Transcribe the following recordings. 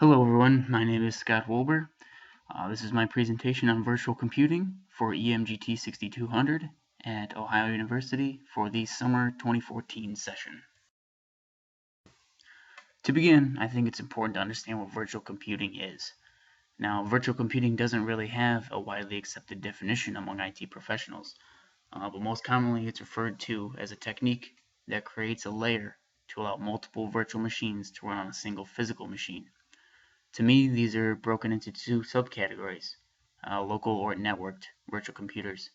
Hello everyone, my name is Scott Wolber. This is my presentation on virtual computing for EMGT 6200 at Ohio University for the summer 2014 session. To begin, I think it's important to understand what virtual computing is. Now, virtual computing doesn't really have a widely accepted definition among IT professionals, but most commonly it's referred to as a technique that creates a layer to allow multiple virtual machines to run on a single physical machine. To me, these are broken into two subcategories, local or networked virtual computers.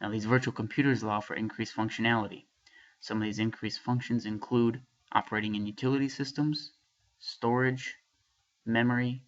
Now, these virtual computers allow for increased functionality. Some of these increased functions include operating in utility systems, storage, memory,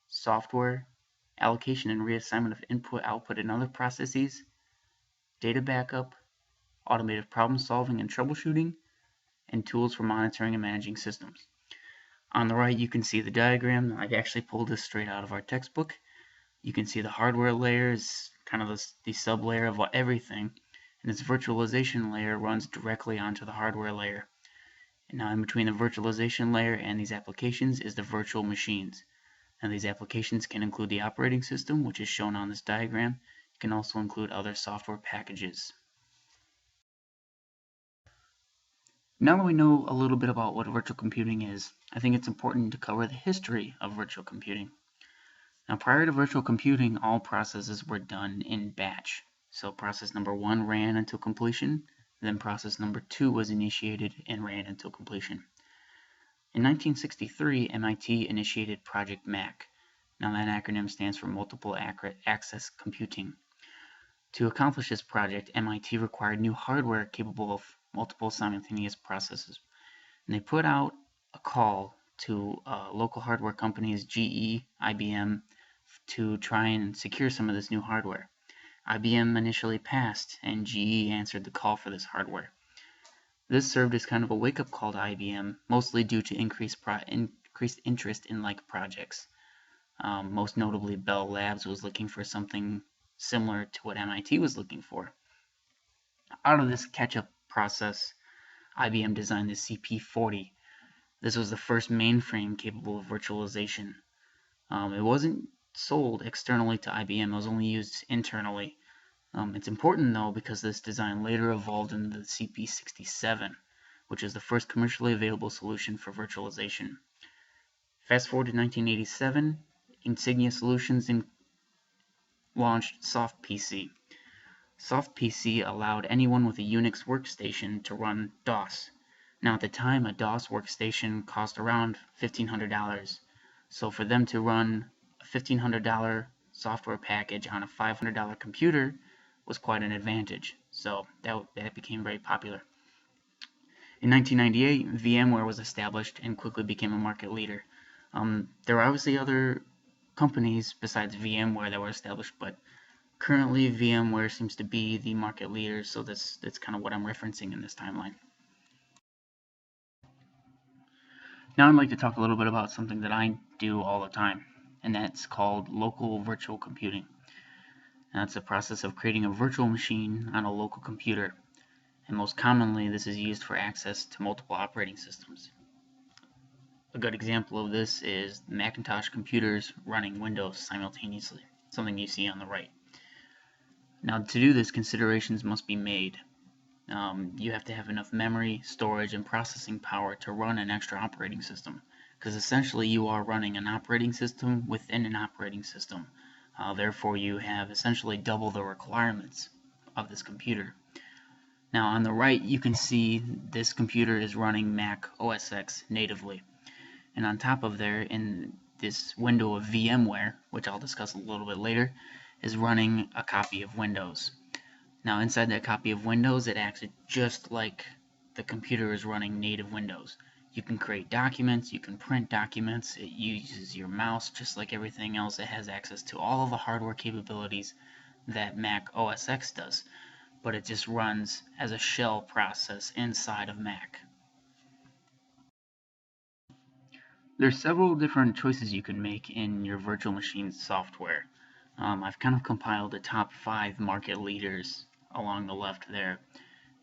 software, allocation and reassignment of input, output, and other processes, data backup, automated problem solving and troubleshooting, and tools for monitoring and managing systems. On the right, you can see the diagram. I've actually pulled this straight out of our textbook. You can see the hardware layer is kind of the sub-layer of everything, and this virtualization layer runs directly onto the hardware layer. And now in between the virtualization layer and these applications is the virtual machines. Now these applications can include the operating system, which is shown on this diagram. It can also include other software packages. Now that we know a little bit about what virtual computing is, I think it's important to cover the history of virtual computing. Now, prior to virtual computing, all processes were done in batch. So process number 1 ran until completion, then process number 2 was initiated and ran until completion. In 1963, MIT initiated Project MAC. Now that acronym stands for Multiple Access Computing. To accomplish this project, MIT required new hardware capable of multiple simultaneous processes. And they put out a call to local hardware companies, GE, IBM, to try and secure some of this new hardware. IBM initially passed, and GE answered the call for this hardware. This served as kind of a wake-up call to IBM, mostly due to increased interest in like projects. Most notably, Bell Labs was looking for something similar to what MIT was looking for. Out of this catch-up process, IBM designed the CP40. This was the first mainframe capable of virtualization. It wasn't sold externally to IBM, it was only used internally. It's important though because this design later evolved into the CP67, which is the first commercially available solution for virtualization. Fast forward to 1987, Insignia Solutions launched SoftPC. SoftPC allowed anyone with a Unix workstation to run DOS. Now at the time, a DOS workstation cost around $1,500. So for them to run a $1,500 software package on a $500 computer was quite an advantage. So that became very popular. In 1998, VMware was established and quickly became a market leader. There were obviously other companies besides VMware that were established, but currently VMware seems to be the market leader, so that's kind of what I'm referencing in this timeline. Now I'd like to talk a little bit about something that I do all the time, and that's called local virtual computing. That's the process of creating a virtual machine on a local computer, and most commonly this is used for access to multiple operating systems. A good example of this is Macintosh computers running Windows simultaneously, something you see on the right. Now to do this, considerations must be made. You have to have enough memory, storage, and processing power to run an extra operating system, because essentially you are running an operating system within an operating system. Therefore, you have essentially double the requirements of this computer. Now on the right, you can see this computer is running Mac OS X natively. And on top of there, in this window of VMware, which I'll discuss a little bit later, is running a copy of Windows. Now inside that copy of Windows, it acts just like the computer is running native Windows. You can create documents, you can print documents, it uses your mouse just like everything else. It has access to all of the hardware capabilities that Mac OS X does, but it just runs as a shell process inside of Mac. There's several different choices you can make in your virtual machine software. I've kind of compiled the top 5 market leaders along the left there,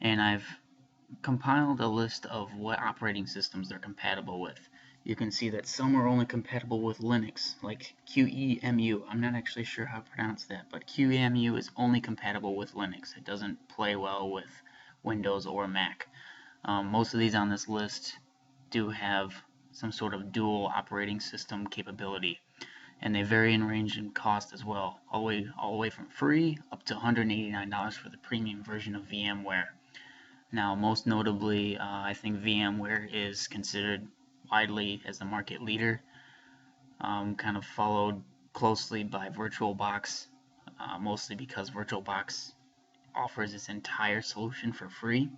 and I've compiled a list of what operating systems they're compatible with. you can see that some are only compatible with Linux, like QEMU. I'm not actually sure how to pronounce that, but QEMU is only compatible with Linux. It doesn't play well with Windows or Mac. Most of these on this list do have some sort of dual operating system capability, and they vary in range and cost as well, all the way from free up to $189 for the premium version of VMware. Now, most notably, I think VMware is considered widely as the market leader, kind of followed closely by VirtualBox, mostly because VirtualBox offers its entire solution for free.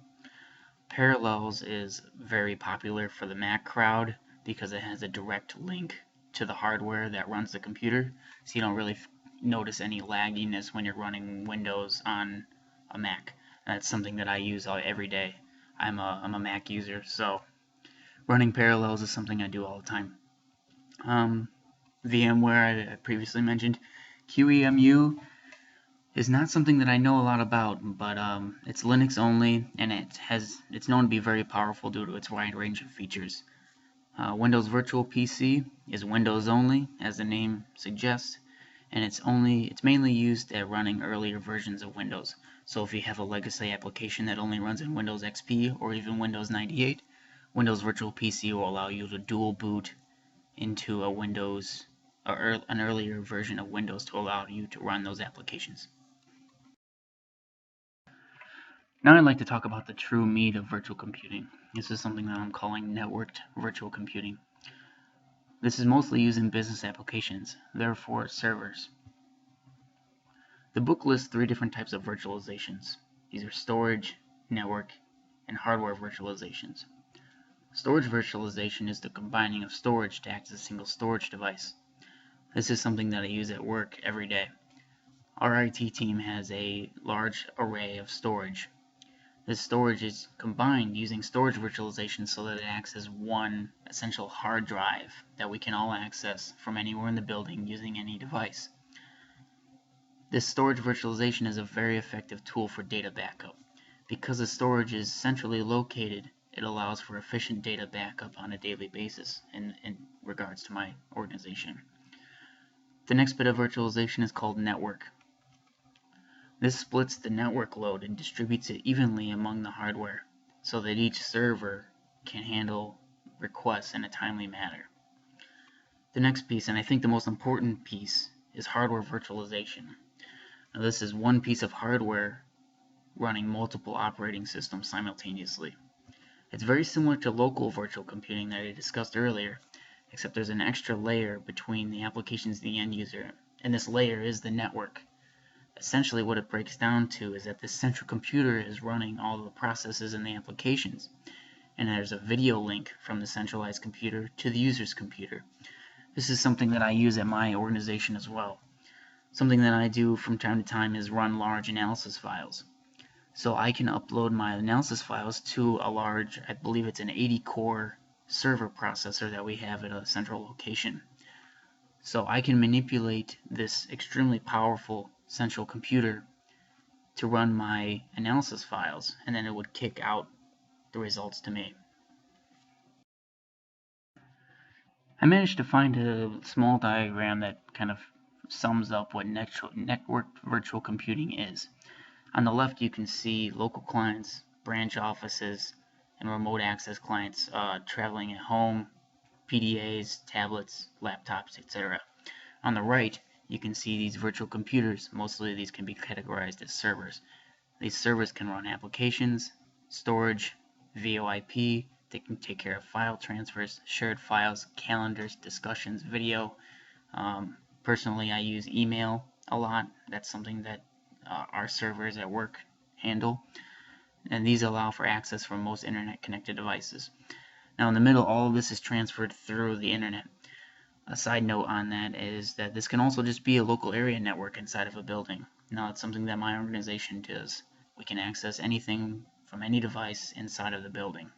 Parallels is very popular for the Mac crowd because it has a direct link to the hardware that runs the computer, so you don't really notice any lagginess when you're running Windows on a Mac. And that's something that I use every day. I'm a Mac user, so running Parallels is something I do all the time. VMware, I previously mentioned. QEMU is not something that I know a lot about, but it's Linux only, and it's known to be very powerful due to its wide range of features. Windows Virtual PC is Windows only, as the name suggests, and it's mainly used at running earlier versions of Windows. So if you have a legacy application that only runs in Windows XP or even Windows 98, Windows Virtual PC will allow you to dual boot into a Windows or an earlier version of Windows to allow you to run those applications. Now I'd like to talk about the true meat of virtual computing. This is something that I'm calling networked virtual computing. This is mostly used in business applications, therefore servers. The book lists 3 different types of virtualizations. These are storage, network, and hardware virtualizations. Storage virtualization is the combining of storage to act as a single storage device. This is something that I use at work every day. Our IT team has a large array of storage. This storage is combined using storage virtualization so that it acts as one essential hard drive that we can all access from anywhere in the building using any device. This storage virtualization is a very effective tool for data backup. Because the storage is centrally located, it allows for efficient data backup on a daily basis in regards to my organization. The next bit of virtualization is called network. This splits the network load and distributes it evenly among the hardware so that each server can handle requests in a timely manner. The next piece, and I think the most important piece, is hardware virtualization. Now, this is one piece of hardware running multiple operating systems simultaneously. It's very similar to local virtual computing that I discussed earlier, except there's an extra layer between the applications and the end user, and this layer is the network. Essentially what it breaks down to is that the central computer is running all the processes and the applications, and there's a video link from the centralized computer to the user's computer. This is something that I use at my organization as well. Something that I do from time to time is run large analysis files. So I can upload my analysis files to a large, I believe it's an 80-core server processor that we have at a central location. So I can manipulate this extremely powerful central computer to run my analysis files, and then it would kick out the results to me. I managed to find a small diagram that kind of sums up what networked virtual computing is. On the left you can see local clients, branch offices, and remote access clients traveling at home, PDAs, tablets, laptops, etc. On the right, you can see these virtual computers. Mostly these can be categorized as servers. These servers can run applications, storage, VoIP. They can take care of file transfers, shared files, calendars, discussions, video. Personally, I use email a lot. That's something that our servers at work handle. And these allow for access from most internet-connected devices. Now in the middle, all of this is transferred through the internet. A side note on that is that this can also just be a local area network inside of a building. Now it's something that my organization does. We can access anything from any device inside of the building.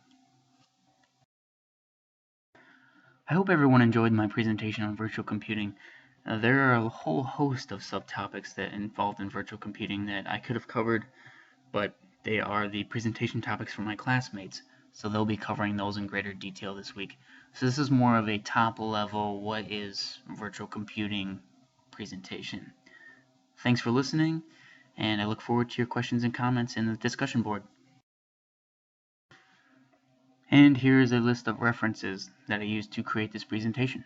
I hope everyone enjoyed my presentation on virtual computing. There are a whole host of subtopics that involved in virtual computing that I could have covered, but they are the presentation topics for my classmates, So they'll be covering those in greater detail this week. So this is more of a top level, what is virtual computing presentation. Thanks for listening, and I look forward to your questions and comments in the discussion board. And here is a list of references that I used to create this presentation.